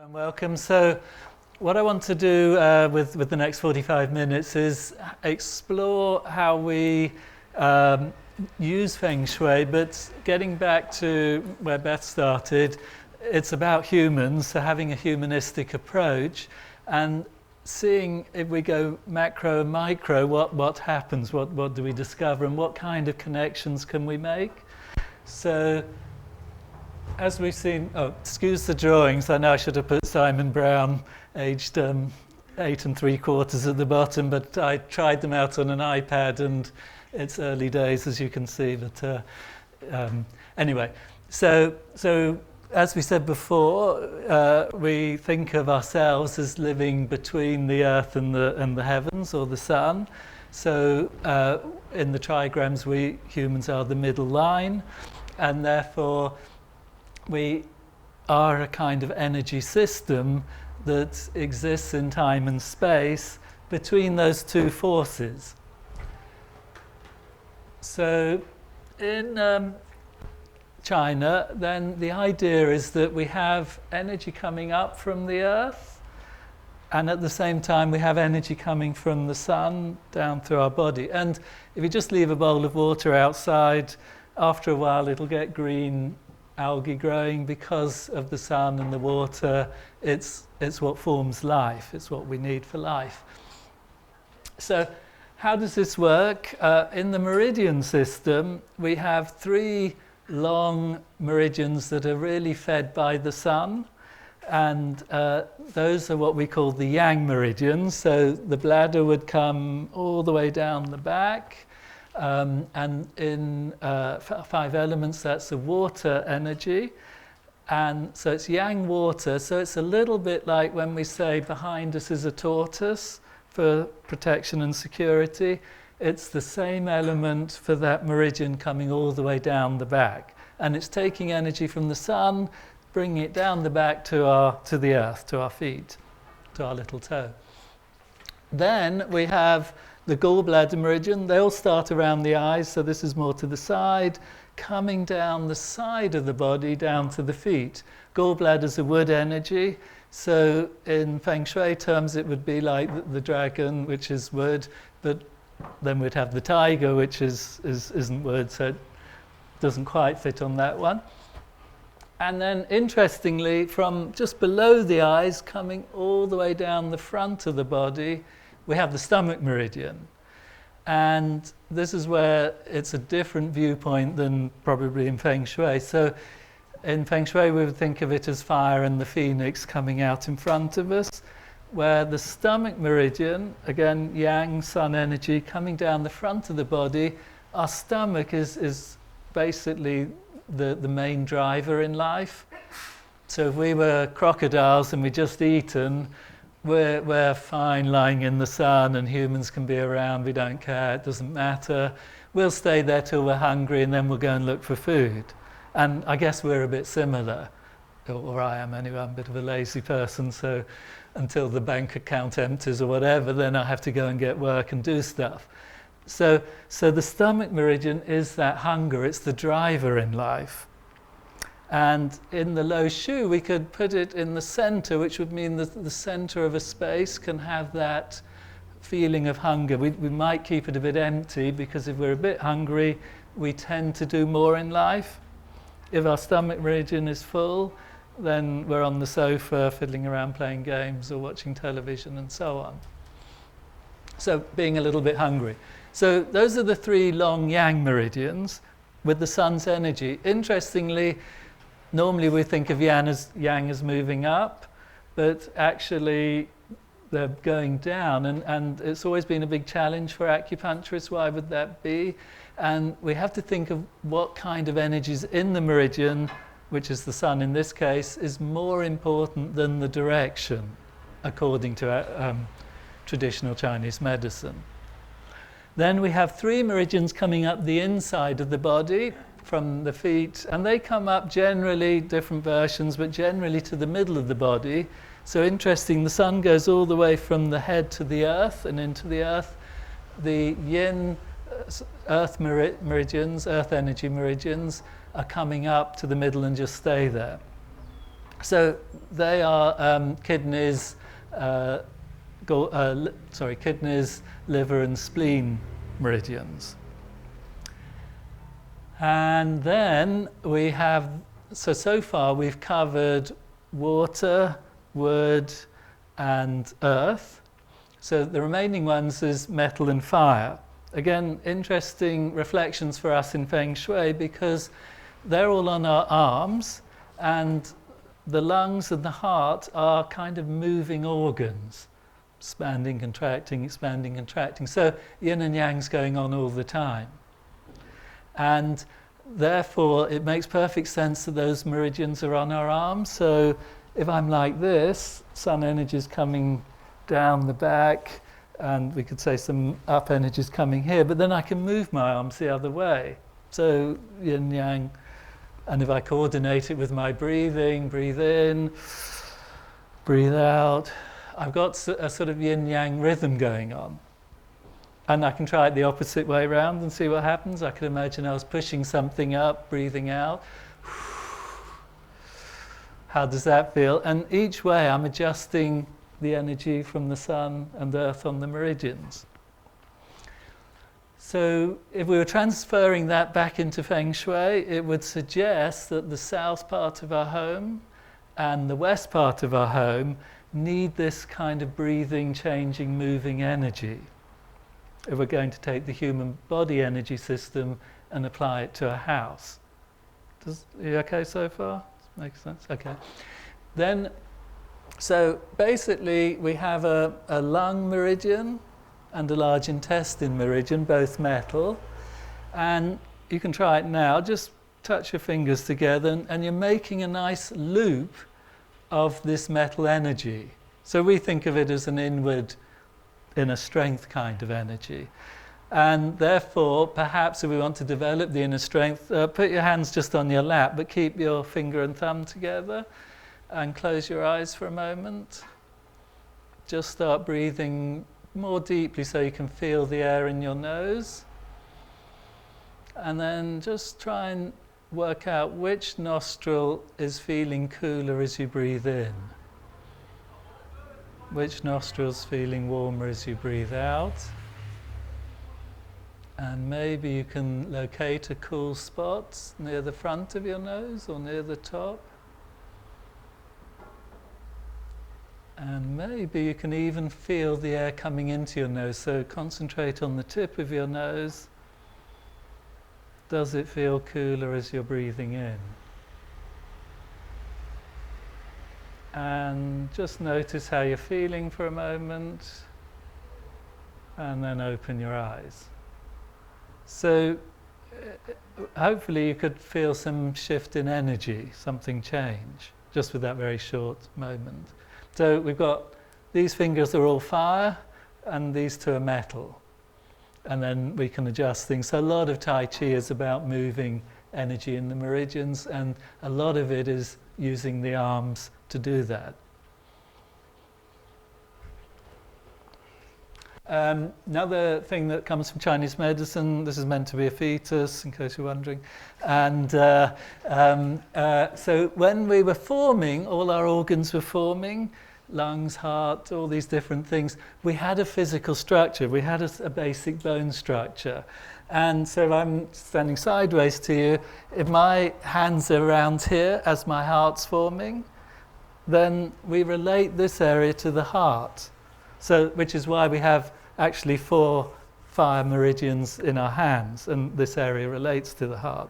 And welcome. So what I want to do with the next 45 minutes is explore how we use Feng Shui, but getting back to where Beth started, it's about humans, so having a humanistic approach and seeing if we go macro and micro, what happens, what do we discover, and what kind of connections can we make. So as we've seen, excuse the drawings, I know I should have put Simon Brown, aged 8 3/4 at the bottom, but I tried them out on an iPad and it's early days, as you can see. But anyway, so as we said before, we think of ourselves as living between the earth and the heavens, or the sun. So in the trigrams, we humans are the middle line, and therefore we are a kind of energy system that exists in time and space between those two forces. So in China, then the idea is that we have energy coming up from the earth, and at the same time we have energy coming from the sun down through our body. And if you just leave a bowl of water outside, after a while it'll get green algae growing because of the sun and the water. It's what forms life. It's what we need for life. So how does this work? In the meridian system, we have 3 long meridians that are really fed by the sun, and those are what we call the yang meridians. So the bladder would come all the way down the back, and in 5 elements, that's the water energy, and so it's yang water. So it's a little bit like when we say behind us is a tortoise for protection and security. It's the same element for that meridian coming all the way down the back, and it's taking energy from the sun, bringing it down the back to the earth, to our feet, to our little toe. Then we have the Gallbladder Meridian. They all start around the eyes, so this is more to the side, coming down the side of the body down to the feet. Gallbladder's a wood energy, so in Feng Shui terms it would be like the dragon, which is wood, but then we'd have the tiger, which isn't wood, so it doesn't quite fit on that one. And then interestingly, from just below the eyes, coming all the way down the front of the body, we have the Stomach Meridian. And this is where it's a different viewpoint than probably in Feng Shui. So in Feng Shui, we would think of it as fire and the phoenix coming out in front of us, where the Stomach Meridian, again, yang, sun energy, coming down the front of the body. Our stomach is basically the main driver in life. So if we were crocodiles and we'd just eaten, we're fine lying in the sun, and humans can be around, we don't care, it doesn't matter. We'll stay there till we're hungry, and then we'll go and look for food. And I guess we're a bit similar, or I am anyway. I'm a bit of a lazy person, so until the bank account empties or whatever, then I have to go and get work and do stuff. So the Stomach Meridian is that hunger, it's the driver in life. And in the low shu, we could put it in the center, which would mean that the center of a space can have that feeling of hunger. We might keep it a bit empty, because if we're a bit hungry, we tend to do more in life. If our Stomach Meridian is full, then we're on the sofa fiddling around playing games or watching television and so on. So being a little bit hungry. So those are the 3 long yang meridians with the sun's energy. Interestingly, normally we think of yang as moving up, but actually they're going down, and it's always been a big challenge for acupuncturists. Why would that be? And we have to think of what kind of energies in the meridian, which is the sun in this case, is more important than the direction, according to traditional Chinese medicine. Then we have 3 meridians coming up the inside of the body from the feet, and they come up generally, different versions, but generally to the middle of the body. So interesting, the sun goes all the way from the head to the earth and into the earth. The yin earth meridians, earth energy meridians, are coming up to the middle and just stay there. So they are kidneys, kidneys, liver and spleen meridians. And then we have, so far we've covered water, wood and earth. So the remaining ones is metal and fire. Again, interesting reflections for us in Feng Shui because they're all on our arms, and the lungs and the heart are kind of moving organs, expanding, contracting, expanding, contracting. So yin and yang's going on all the time. And therefore, it makes perfect sense that those meridians are on our arms. So if I'm like this, sun energy is coming down the back, and we could say some up energy is coming here, but then I can move my arms the other way. So yin yang. And if I coordinate it with my breathing, breathe in, breathe out, I've got a sort of yin-yang rhythm going on. And I can try it the opposite way around and see what happens. I could imagine I was pushing something up, breathing out. How does that feel? And each way I'm adjusting the energy from the sun and earth on the meridians. So if we were transferring that back into Feng Shui, it would suggest that the south part of our home and the west part of our home need this kind of breathing, changing, moving energy. If we're going to take the human body energy system and apply it to a house. Are you okay so far? Makes sense? Okay. Then, so basically we have a lung meridian and a large intestine meridian, both metal. And you can try it now. Just touch your fingers together and you're making a nice loop of this metal energy. So we think of it as an inward, inner strength kind of energy. And therefore, perhaps if we want to develop the inner strength, put your hands just on your lap, but keep your finger and thumb together and close your eyes for a moment. Just start breathing more deeply so you can feel the air in your nose. And then just try and work out which nostril is feeling cooler as you breathe in. Which nostril's feeling warmer as you breathe out. And maybe you can locate a cool spot near the front of your nose or near the top. And maybe you can even feel the air coming into your nose, so concentrate on the tip of your nose. Does it feel cooler as you're breathing in? And just notice how you're feeling for a moment, and then open your eyes. So hopefully you could feel some shift in energy, something change, just with that very short moment. So we've got these fingers are all fire and these two are metal. And then we can adjust things. So a lot of Tai Chi is about moving energy in the meridians, and a lot of it is using the arms to do that. Another thing that comes from Chinese medicine, this is meant to be a fetus, in case you're wondering. And so when we were forming, all our organs were forming, lungs, heart, all these different things, we had a physical structure, we had a basic bone structure. And so if I'm standing sideways to you, if my hands are around here as my heart's forming, then we relate this area to the heart. So, which is why we have actually 4 fire meridians in our hands, and this area relates to the heart.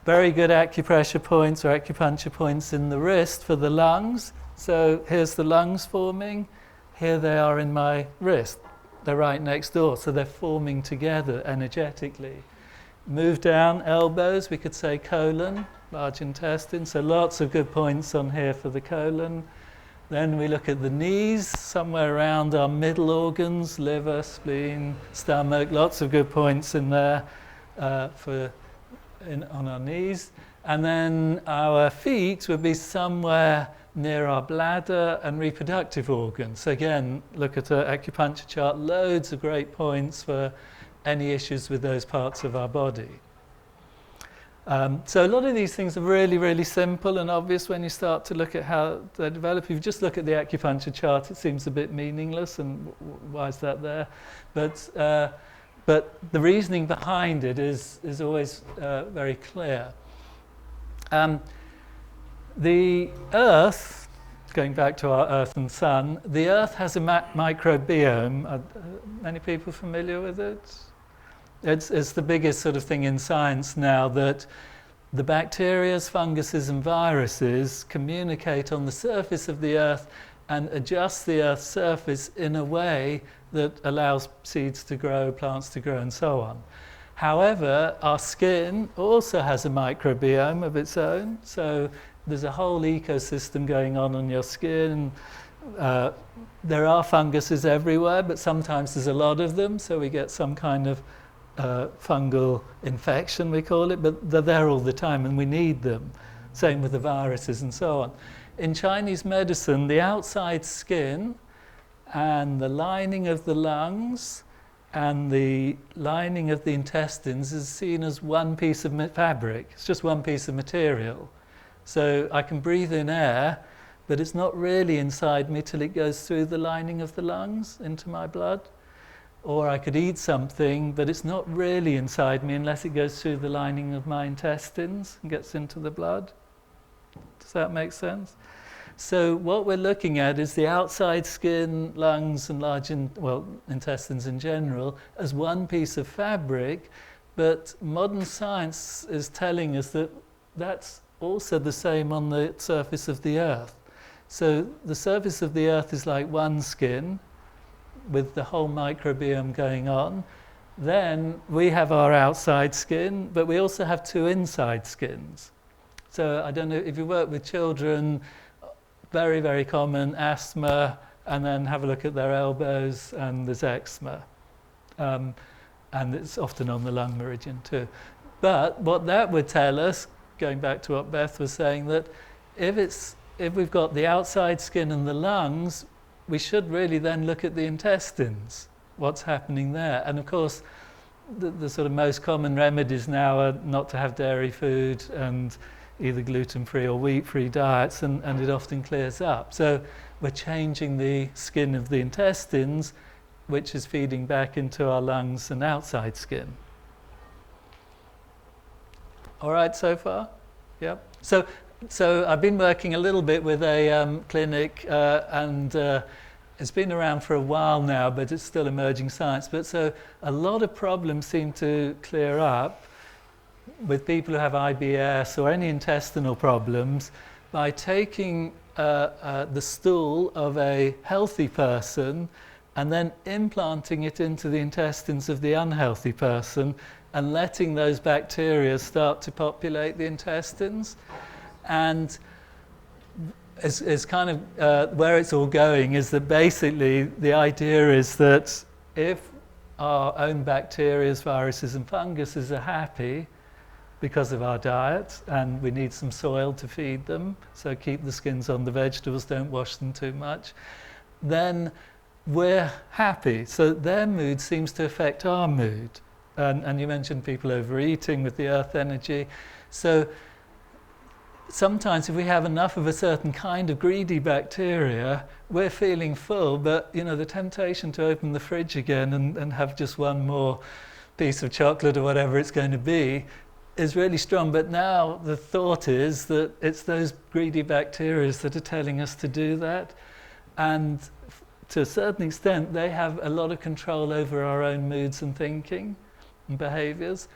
Very good acupressure points or acupuncture points in the wrist for the lungs. So here's the lungs forming, here they are in my wrist. They're right next door, so they're forming together energetically. Move down, elbows, we could say colon, large intestine, so lots of good points on here for the colon. Then we look at the knees, somewhere around our middle organs, liver, spleen, stomach, lots of good points in there on our knees. And then our feet would be somewhere near our bladder and reproductive organs. So again, look at an acupuncture chart, loads of great points for any issues with those parts of our body. So a lot of these things are really, really simple and obvious when you start to look at how they develop. If you just look at the acupuncture chart, it seems a bit meaningless, and why is that there? But the reasoning behind it is always very clear. The Earth, going back to our Earth and Sun, the Earth has a Mat Microbiome. Are many people familiar with it? It's the biggest sort of thing in science now, that the bacteria, funguses and viruses communicate on the surface of the Earth and adjust the Earth's surface in a way that allows seeds to grow, plants to grow and so on. However, our skin also has a microbiome of its own, so there's a whole ecosystem going on your skin. There are funguses everywhere, but sometimes there's a lot of them, so we get some kind of fungal infection, we call it, but they're there all the time and we need them. Same with the viruses and so on. In Chinese medicine, the outside skin and the lining of the lungs and the lining of the intestines is seen as one piece of fabric. It's just one piece of material. So I can breathe in air, but it's not really inside me till it goes through the lining of the lungs into my blood. Or I could eat something, but it's not really inside me unless it goes through the lining of my intestines and gets into the blood. Does that make sense? So what we're looking at is the outside skin, lungs and intestines in general as one piece of fabric, but modern science is telling us that that's also the same on the surface of the Earth. So the surface of the Earth is like one skin, with the whole microbiome going on. Then we have our outside skin, but we also have two inside skins. So I don't know if you work with children, very, very common asthma, and then have a look at their elbows and there's eczema. And it's often on the lung meridian too. But what that would tell us, going back to what Beth was saying, that if we've got the outside skin and the lungs, we should really then look at the intestines, what's happening there. And of course, the sort of most common remedies now are not to have dairy food and either gluten-free or wheat-free diets, and it often clears up. So we're changing the skin of the intestines, which is feeding back into our lungs and outside skin. All right so far? Yep. So I've been working a little bit with a clinic, and it's been around for a while now, but it's still emerging science. But so a lot of problems seem to clear up with people who have IBS or any intestinal problems by taking the stool of a healthy person and then implanting it into the intestines of the unhealthy person and letting those bacteria start to populate the intestines. And is kind of where it's all going is that basically the idea is that if our own bacteria, viruses and funguses are happy because of our diet, and we need some soil to feed them, so keep the skins on the vegetables, don't wash them too much, then we're happy. So their mood seems to affect our mood. And you mentioned people overeating with the earth energy. So sometimes if we have enough of a certain kind of greedy bacteria, we're feeling full, but the temptation to open the fridge again and have just one more piece of chocolate or whatever it's going to be is really strong. But now the thought is that it's those greedy bacteria that are telling us to do that. And to a certain extent, they have a lot of control over our own moods and thinking and behaviors.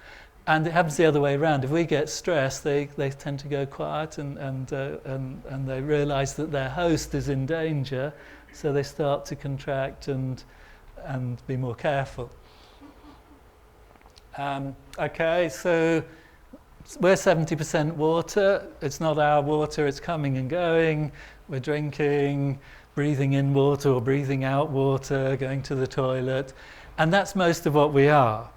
And it happens the other way around. If we get stressed, they tend to go quiet and they realize that their host is in danger, so they start to contract and be more careful. Okay, so we're 70% water. It's not our water, it's coming and going. We're drinking, breathing in water or breathing out water, going to the toilet. And that's most of what we are.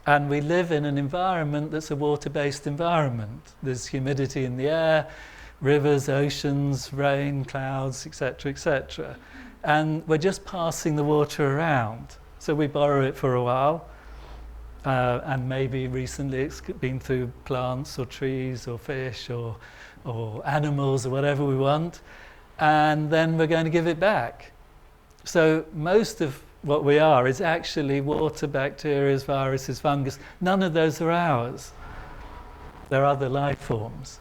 And we live in an environment that's a water-based environment. There's humidity in the air, rivers, oceans, rain, clouds, etc., etc. And we're just passing the water around. So we borrow it for a while, and maybe recently it's been through plants or trees or fish or animals or whatever we want, and then we're going to give it back. So most of what we are is actually water, bacteria, viruses, fungus. None of those are ours. They're other life forms.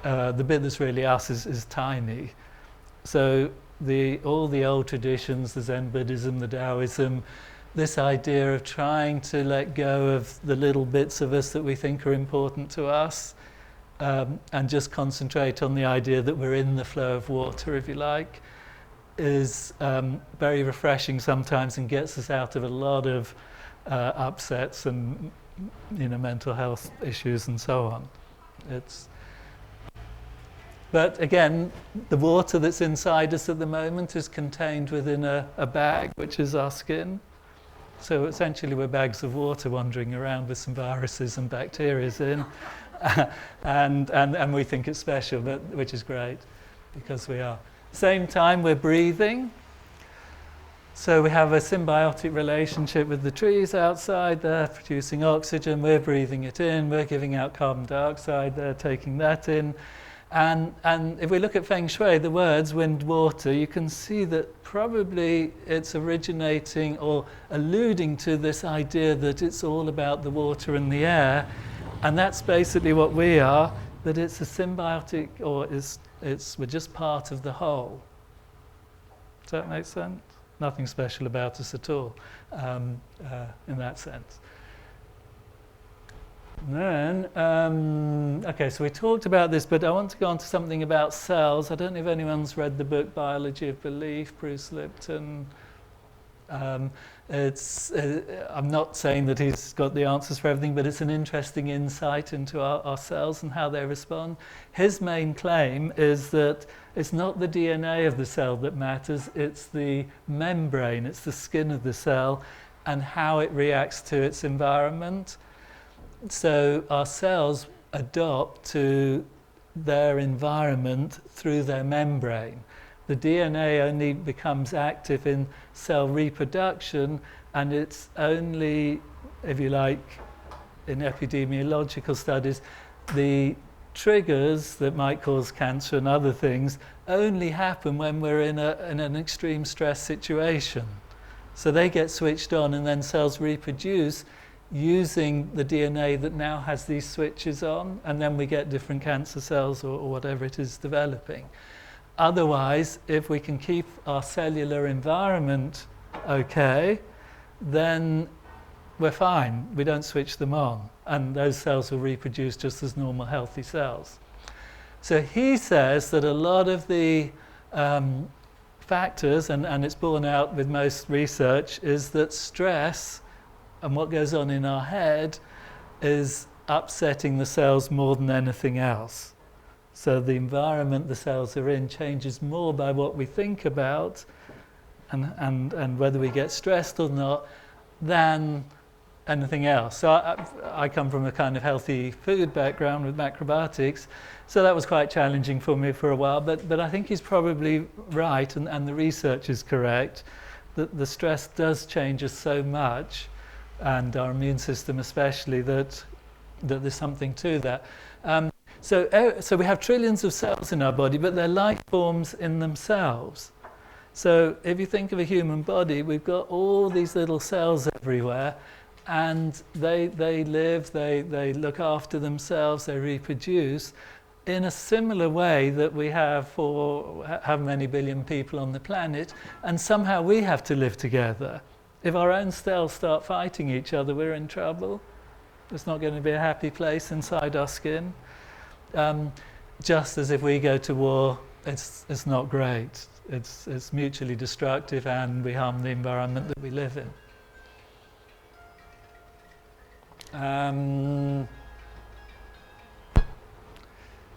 The bit that's really us is tiny. So all the old traditions, the Zen Buddhism, the Taoism, this idea of trying to let go of the little bits of us that we think are important to us, and just concentrate on the idea that we're in the flow of water, if you like, is very refreshing sometimes and gets us out of a lot of upsets and mental health issues and so on. But again, the water that's inside us at the moment is contained within a bag, which is our skin. So essentially we're bags of water wandering around with some viruses and bacteria in. and we think it's special, which is great, because we are. Same time, we're breathing. So we have a symbiotic relationship with the trees outside. They're producing oxygen, we're breathing it in, we're giving out carbon dioxide, they're taking that in. And if we look at Feng Shui, the words wind, water, you can see that probably it's originating or alluding to this idea that it's all about the water and the air. And that's basically what we are, that it's a symbiotic, or we're just part of the whole. Does that make sense? Nothing special about us at all, in that sense. Then, okay, so we talked about this, but I want to go on to something about cells. I don't know if anyone's read the book Biology of Belief, Bruce Lipton. I'm not saying that he's got the answers for everything, but it's an interesting insight into our cells and how they respond. His main claim is that it's not the DNA of the cell that matters, it's the membrane, it's the skin of the cell and how it reacts to its environment. So our cells adopt to their environment through their membrane. The DNA only becomes active in cell reproduction, and it's only, if you like, in epidemiological studies, the triggers that might cause cancer and other things only happen when we're in an extreme stress situation. So they get switched on, and then cells reproduce using the DNA that now has these switches on, and then we get different cancer cells or whatever it is developing. Otherwise, if we can keep our cellular environment okay, then we're fine. We don't switch them on, and those cells will reproduce just as normal, healthy cells. So he says that a lot of the factors, and it's borne out with most research, is that stress and what goes on in our head is upsetting the cells more than anything else. So the environment the cells are in changes more by what we think about and whether we get stressed or not than anything else. So I come from a kind of healthy food background with macrobiotics, so that was quite challenging for me for a while, but I think he's probably right, and the research is correct, that the stress does change us so much, and our immune system especially, that there's something to that. So we have trillions of cells in our body, but they're life forms in themselves. So if you think of a human body, we've got all these little cells everywhere, and they live, they look after themselves, they reproduce in a similar way that we have for how many billion people on the planet, and somehow we have to live together. If our own cells start fighting each other, we're in trouble. It's not going to be a happy place inside our skin. Just as if we go to war, it's not great. It's mutually destructive, and we harm the environment that we live in.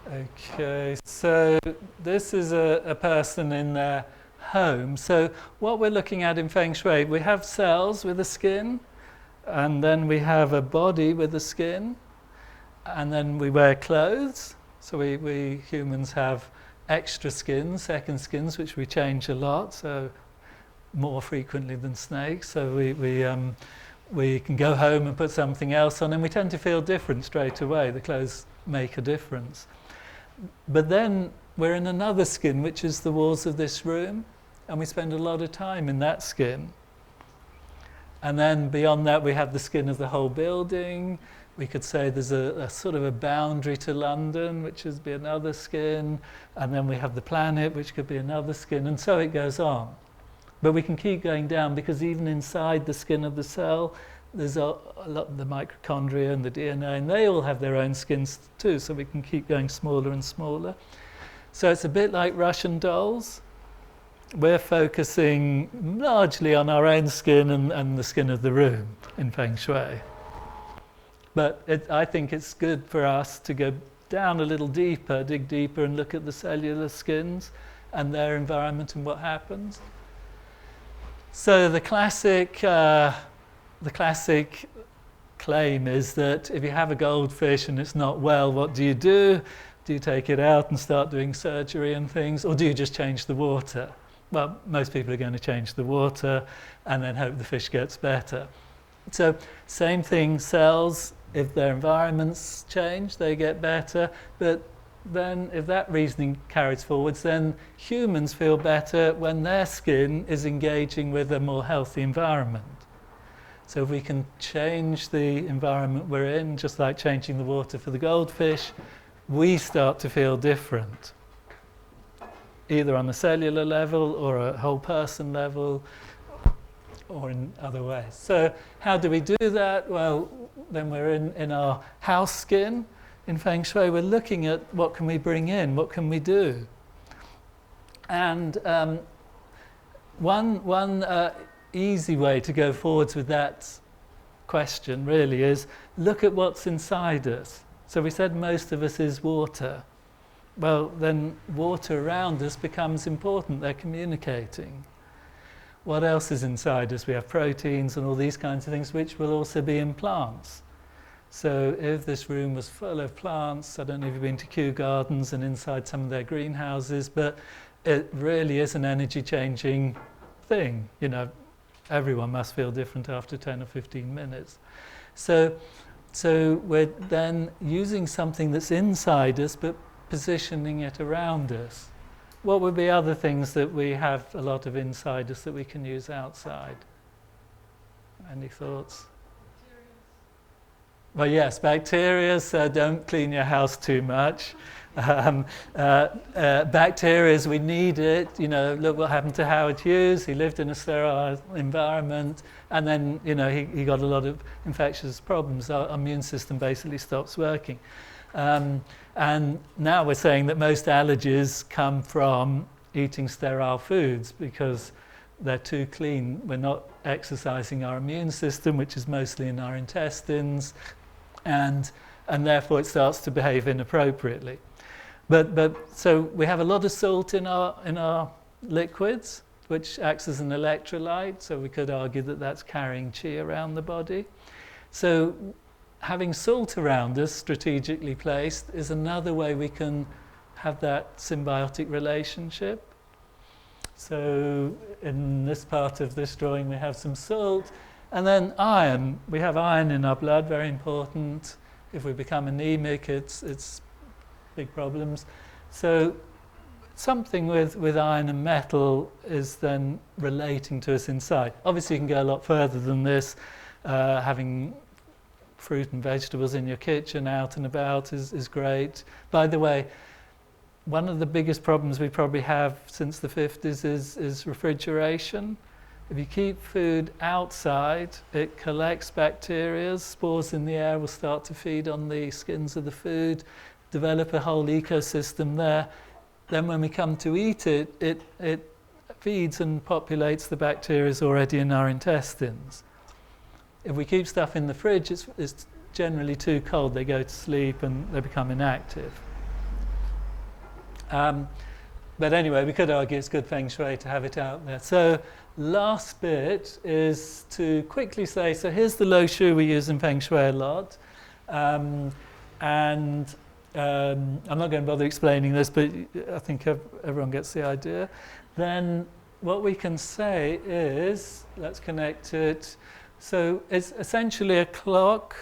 Okay, so this is a person in their home. So what we're looking at in Feng Shui, we have cells with a skin, and then we have a body with a skin, and then we wear clothes. So we humans have extra skins, second skins, which we change a lot, so more frequently than snakes. So we can go home and put something else on, and we tend to feel different straight away. The clothes make a difference. But then we're in another skin, which is the walls of this room, and we spend a lot of time in that skin. And then beyond that, we have the skin of the whole building. We could say there's a sort of a boundary to London, which would be another skin. And then we have the planet, which could be another skin. And so it goes on. But we can keep going down, because even inside the skin of the cell, there's a lot of the mitochondria and the DNA, and they all have their own skins too. So we can keep going smaller and smaller. So it's a bit like Russian dolls. We're focusing largely on our own skin and the skin of the room in Feng Shui. But I think it's good for us to go down a little deeper, dig deeper, and look at the cellular skins and their environment and what happens. So the classic claim is that if you have a goldfish and it's not well, what do you do? Do you take it out and start doing surgery and things, or do you just change the water? Well, most people are going to change the water and then hope the fish gets better. So same thing, cells, if their environments change, they get better. But then if that reasoning carries forwards, then humans feel better when their skin is engaging with a more healthy environment. So if we can change the environment we're in, just like changing the water for the goldfish, we start to feel different, either on a cellular level or a whole person level or in other ways. So how do we do that? Well, then we're in our house skin. In Feng Shui, we're looking at what can we bring in, what can we do? And one easy way to go forwards with that question really is look at what's inside us. So we said most of us is water. Well, then water around us becomes important. They're communicating. What else is inside us? We have proteins and all these kinds of things, which will also be in plants. So if this room was full of plants, I don't know if you've been to Kew Gardens and inside some of their greenhouses, but it really is an energy-changing thing. You know, everyone must feel different after 10 or 15 minutes. So we're then using something that's inside us, but positioning it around us. What would be other things that we have a lot of inside us that we can use outside? Any thoughts? Well, yes, bacteria, so don't clean your house too much. Bacteria, we need it. You know, look what happened to Howard Hughes. He lived in a sterile environment, and then, you know, he got a lot of infectious problems. Our immune system basically stops working. And now we're saying that most allergies come from eating sterile foods because they're too clean. We're not exercising our immune system, which is mostly in our intestines, and therefore it starts to behave inappropriately. But so we have a lot of salt in our liquids, which acts as an electrolyte. So we could argue that that's carrying qi around the body. So having salt around us, strategically placed, is another way we can have that symbiotic relationship. So in this part of this drawing we have some salt, and then iron. We have iron in our blood, very important. If we become anemic, it's big problems. So something with iron and metal is then relating to us inside. Obviously you can go a lot further than this. Having fruit and vegetables in your kitchen out and about is great. By the way, one of the biggest problems we probably have since the 50s is refrigeration. If you keep food outside, it collects bacteria, spores in the air will start to feed on the skins of the food, develop a whole ecosystem there. Then when we come to eat it, it feeds and populates the bacteria already in our intestines. If we keep stuff in the fridge, it's generally too cold. They go to sleep and they become inactive. But anyway, we could argue it's good Feng Shui to have it out there. So last bit is to quickly say, so here's the Lo Shu we use in Feng Shui a lot. I'm not going to bother explaining this, but I think everyone gets the idea. Then what we can say is, let's connect it So it's essentially a clock,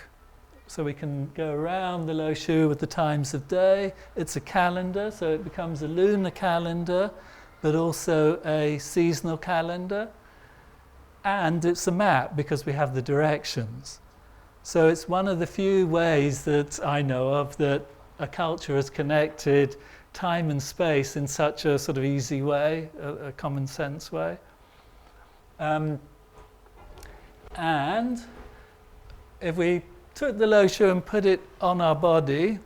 so we can go around the Lo Shu with the times of day. It's a calendar, so it becomes a lunar calendar, but also a seasonal calendar. And it's a map because we have the directions. So it's one of the few ways that I know of that a culture has connected time and space in such a sort of easy way, a common sense way. And if we took the Lo Shu and put it on our body,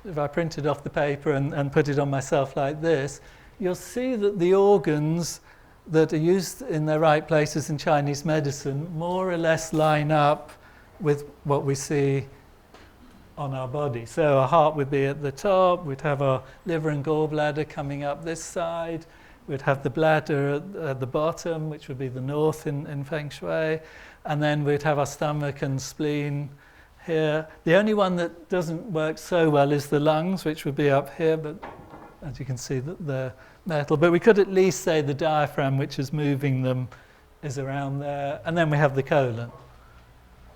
if I printed off the paper and put it on myself like this, you'll see that the organs that are used in their right places in Chinese medicine more or less line up with what we see on our body. So our heart would be at the top, we'd have our liver and gallbladder coming up this side, we'd have the bladder at the bottom, which would be the north in Feng Shui, and then we'd have our stomach and spleen here. The only one that doesn't work so well is the lungs, which would be up here, but as you can see, they're metal. But we could at least say the diaphragm, which is moving them, is around there. And then we have the colon,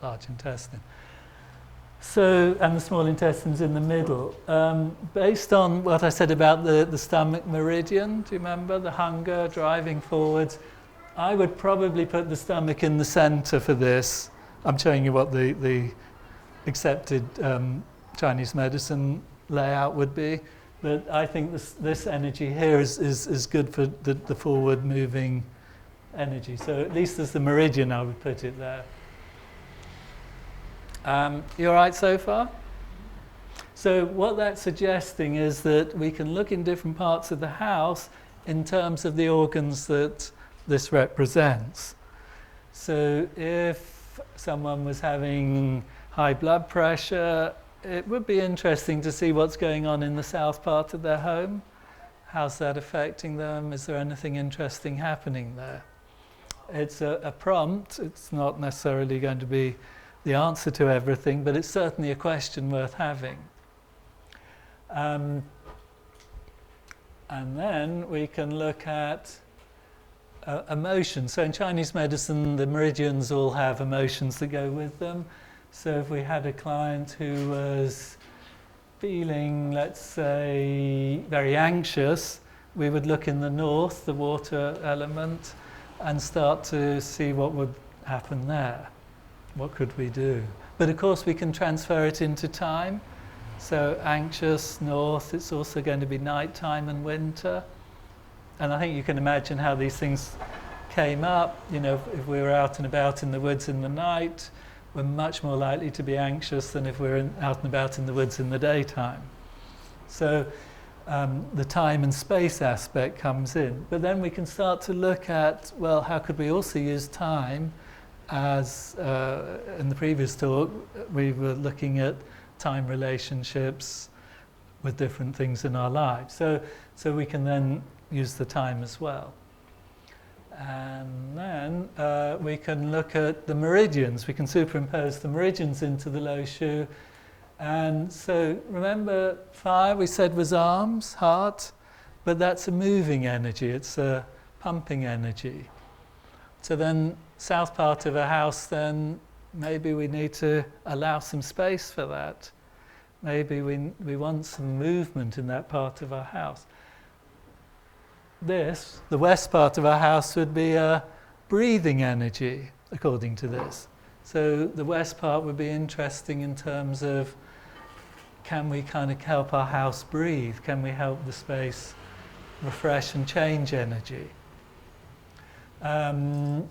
large intestine. So, and the small intestine's in the middle. Based on what I said about the stomach meridian, do you remember? The hunger driving forwards. I would probably put the stomach in the center for this. I'm showing you what the accepted Chinese medicine layout would be. But I think this energy here is good for the forward moving energy. So at least as the meridian, I would put it there. You all right so far? So what that's suggesting is that we can look in different parts of the house in terms of the organs that this represents. So if someone was having high blood pressure, it would be interesting to see what's going on in the south part of their home. How's that affecting them? Is there anything interesting happening there? It's a prompt. It's not necessarily going to be the answer to everything, but it's certainly a question worth having. And then we can look at emotions. So in Chinese medicine, the meridians all have emotions that go with them. So if we had a client who was feeling, let's say, very anxious, we would look in the north, the water element, and start to see what would happen there. What could we do? But of course we can transfer it into time. So anxious, north, it's also going to be nighttime and winter. And I think you can imagine how these things came up. You know, if we were out and about in the woods in the night, we're much more likely to be anxious than if we're out and about in the woods in the daytime. So the time and space aspect comes in. But then we can start to look at, well, how could we also use time as, in the previous talk, we were looking at time relationships with different things in our lives. So we can then use the time as well. And then we can look at the meridians. We can superimpose the meridians into the Lo Shu. And so remember, fire we said was arms, heart, but that's a moving energy. It's a pumping energy. So then south part of a house, then maybe we need to allow some space for that. Maybe we want some movement in that part of our house. This, the west part of our house, would be a breathing energy, according to this. So the west part would be interesting in terms of, can we kind of help our house breathe? Can we help the space refresh and change energy? But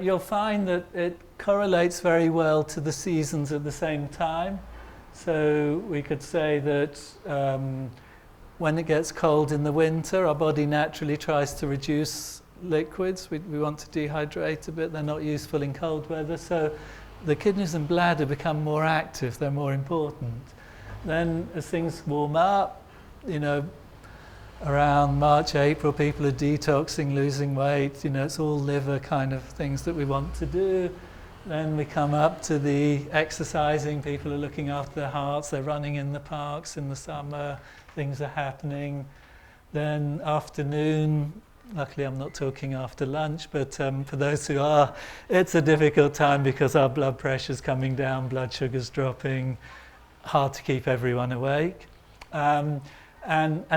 you'll find that it correlates very well to the seasons at the same time. So we could say that when it gets cold in the winter, our body naturally tries to reduce liquids. We want to dehydrate a bit. They're not useful in cold weather. So the kidneys and bladder become more active. They're more important. Then as things warm up, you know, around March, April, people are detoxing, losing weight. You know, it's all liver kind of things that we want to do. Then we come up to the exercising. People are looking after their hearts. They're running in the parks in the summer. Things are happening. Then afternoon, luckily I'm not talking after lunch, but for those who are, it's a difficult time because our blood pressure's coming down, blood sugar's dropping, hard to keep everyone awake, and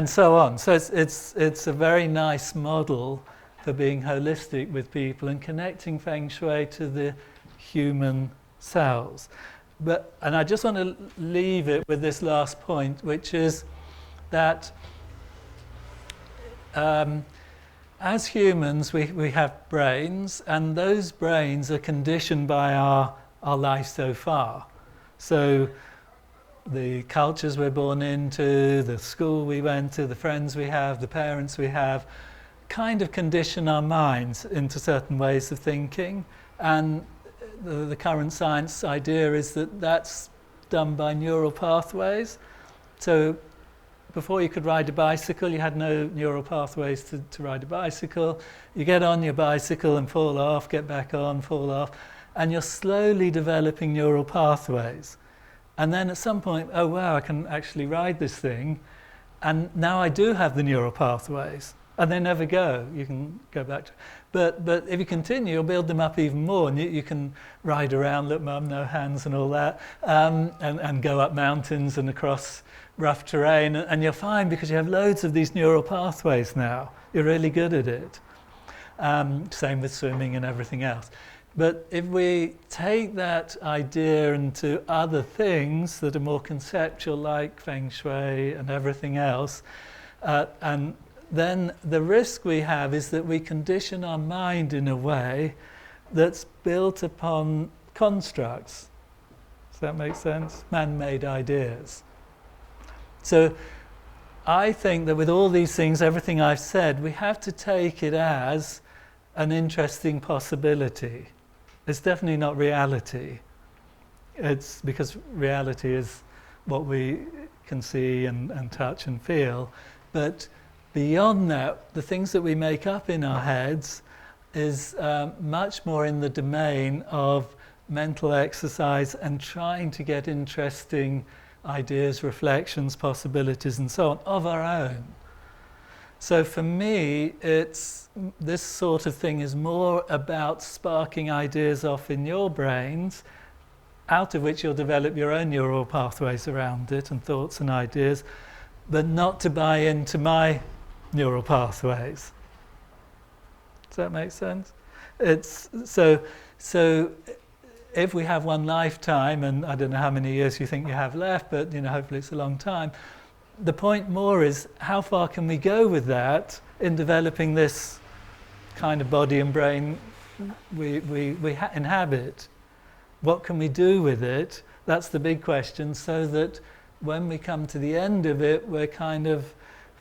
so on. So it's a very nice model for being holistic with people and connecting Feng Shui to the human cells. And I just want to leave it with this last point, which is that as humans we have brains, and those brains are conditioned by our life so far. So the cultures we're born into, the school we went to, the friends we have, the parents we have, kind of condition our minds into certain ways of thinking. And the current science idea is that that's done by neural pathways. So before you could ride a bicycle, you had no neural pathways to ride a bicycle. You get on your bicycle and fall off, get back on, fall off, and you're slowly developing neural pathways. And then at some point, oh wow, I can actually ride this thing, and now I do have the neural pathways. And they never go. You can go back to, but if you continue, you'll build them up even more, and you can ride around, look mum, no hands and all that, and go up mountains and across rough terrain, and you're fine because you have loads of these neural pathways now. You're really good at it. Same with swimming and everything else. But if we take that idea into other things that are more conceptual, like Feng Shui and everything else, and then the risk we have is that we condition our mind in a way that's built upon constructs. Does that make sense? Man-made ideas. So I think that with all these things, everything I've said, we have to take it as an interesting possibility. It's definitely not reality. It's because reality is what we can see and touch and feel. But beyond that, the things that we make up in our heads is much more in the domain of mental exercise and trying to get interesting ideas, reflections, possibilities, and so on, of our own. So for me, this sort of thing is more about sparking ideas off in your brains, out of which you'll develop your own neural pathways around it and thoughts and ideas, but not to buy into my neural pathways. Does that make sense? It's so if we have one lifetime, and I don't know how many years you think you have left, but hopefully it's a long time. The point more is how far can we go with that in developing this kind of body and brain we inhabit? What can we do with it? That's the big question, so that when we come to the end of it, we're kind of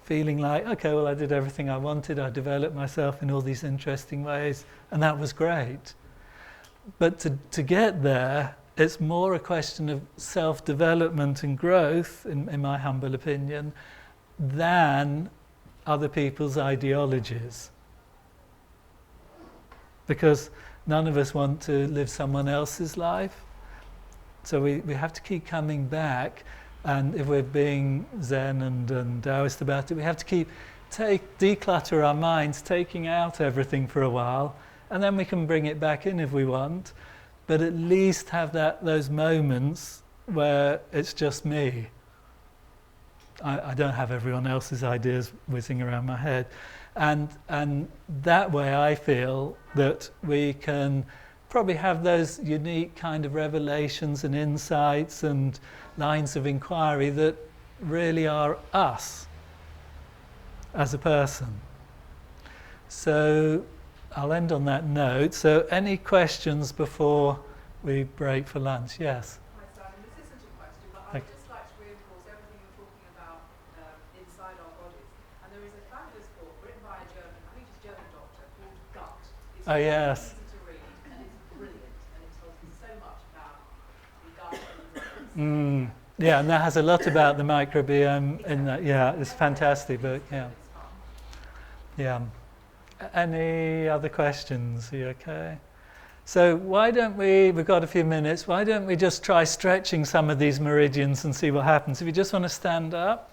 feeling like, okay, well, I did everything I wanted, I developed myself in all these interesting ways, and that was great. But to get there, it's more a question of self-development and growth, in my humble opinion, than other people's ideologies. Because none of us want to live someone else's life. So we have to keep coming back. And if we're being Zen and Taoist about it, we have to declutter our minds, taking out everything for a while, and then we can bring it back in if we want, but at least have those moments where it's just me. I don't have everyone else's ideas whizzing around my head. And that way I feel that we can probably have those unique kind of revelations and insights and lines of inquiry that really are us as a person. So I'll end on that note. So any questions before we break for lunch? Yes? Hi Simon, this isn't a question, but I'd just like to reinforce everything you're talking about inside our bodies. And there is a fabulous book written by a German, I think it's a German doctor, called Gut. It's Oh yes. easy to read and it's brilliant, and it tells you so much about the gut and the Yeah, and that has a lot about the microbiome in that. Yeah, it's a fantastic book. Yeah. Yeah. Any other questions? Are you okay? So why don't we've got a few minutes, why don't we just try stretching some of these meridians and see what happens? If you just want to stand up.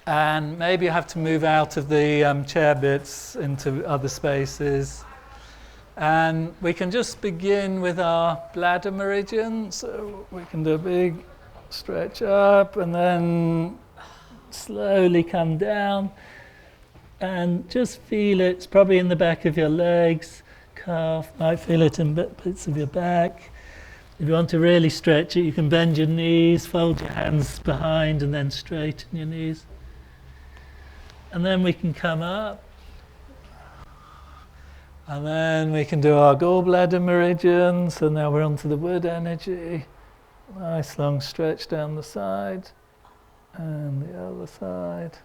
And maybe you have to move out of the chair bits into other spaces. And we can just begin with our bladder meridian. So we can do a big stretch up and then slowly come down. And just feel it. It's probably in the back of your legs, calf, might feel it in bits of your back. If you want to really stretch it, you can bend your knees, fold your hands behind and then straighten your knees. And then we can come up. And then we can do our gallbladder meridian. So now we're onto the wood energy. Nice long stretch down the side. And the other side.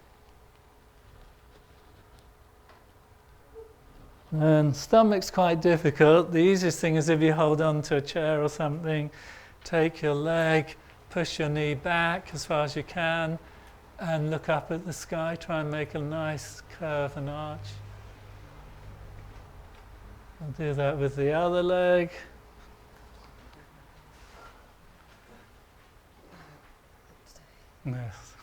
And stomach's quite difficult. The easiest thing is if you hold on to a chair or something, take your leg, push your knee back as far as you can, and look up at the sky. Try and make a nice curve and arch. I'll do that with the other leg. Yes.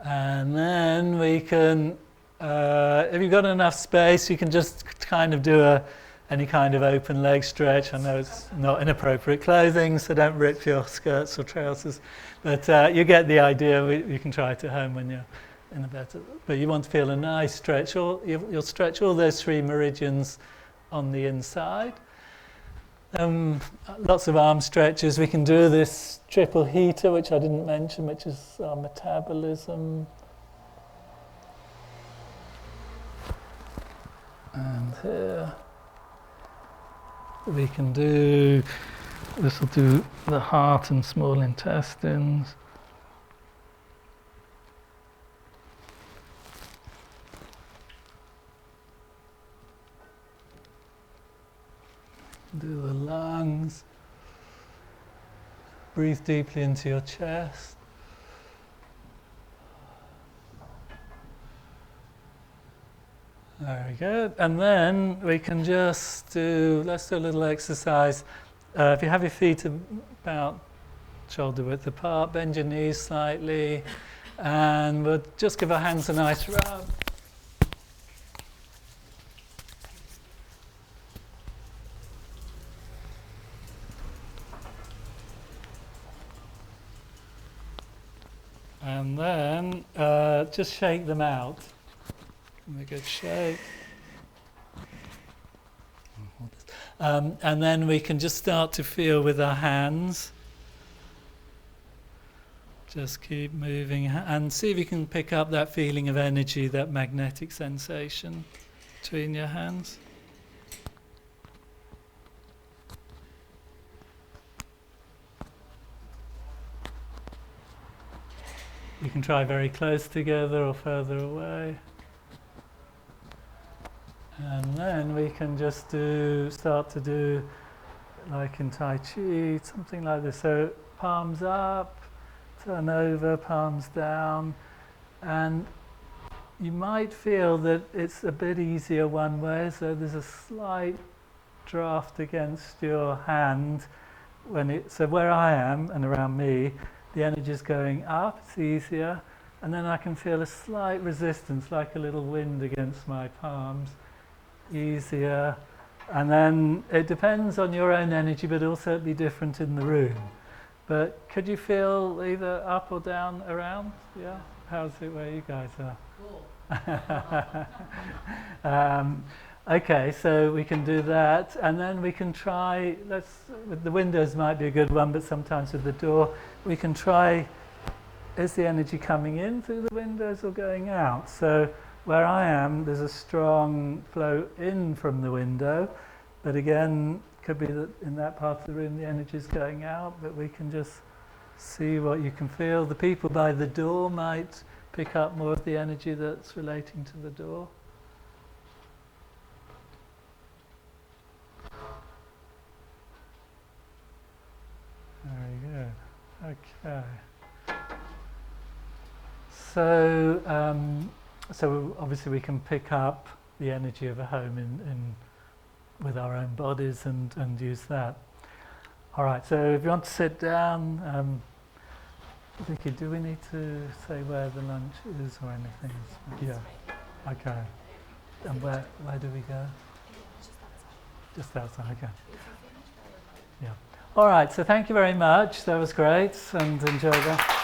And then we can, if you've got enough space, you can just kind of do any kind of open leg stretch. I know it's not inappropriate clothing, so don't rip your skirts or trousers. But you get the idea. You can try it at home when you're in a bed. But you want to feel a nice stretch. You'll stretch all those 3 meridians on the inside. Lots of arm stretches. We can do this triple heater, which I didn't mention, which is our metabolism. And here we can do, this will do the heart and small intestines. Do the lungs. Breathe deeply into your chest. Very good. And then we can just let's do a little exercise. If you have your feet about shoulder width apart, bend your knees slightly, and we'll just give our hands a nice rub. And then just shake them out. Give them a good shake. And then we can just start to feel with our hands. Just keep moving and see if you can pick up that feeling of energy, that magnetic sensation between your hands. You can try very close together or further away. And then we can just start to do, like in Tai Chi, something like this. So palms up, turn over, palms down. And you might feel that it's a bit easier one way, so there's a slight draft against your hand. So where I am and around me, the energy is going up, it's easier, and then I can feel a slight resistance, like a little wind against my palms, easier. And then it depends on your own energy, but also it'll be different in the room. But could you feel either up or down around? Yeah? How's it where you guys are? Cool. Okay, so we can do that, and then we can try, with the windows might be a good one, but sometimes with the door, we can try, is the energy coming in through the windows or going out? So where I am, there's a strong flow in from the window, but again, could be that in that part of the room the energy is going out, but we can just see what you can feel. The people by the door might pick up more of the energy that's relating to the door. Very good. Okay. So obviously we can pick up the energy of a home with our own bodies and use that. All right. So if you want to sit down, Vicky, do we need to say where the lunch is or anything? Yeah. Okay. And where do we go? Just outside. Okay. Yeah. All right. So thank you very much. That was great and enjoyed that.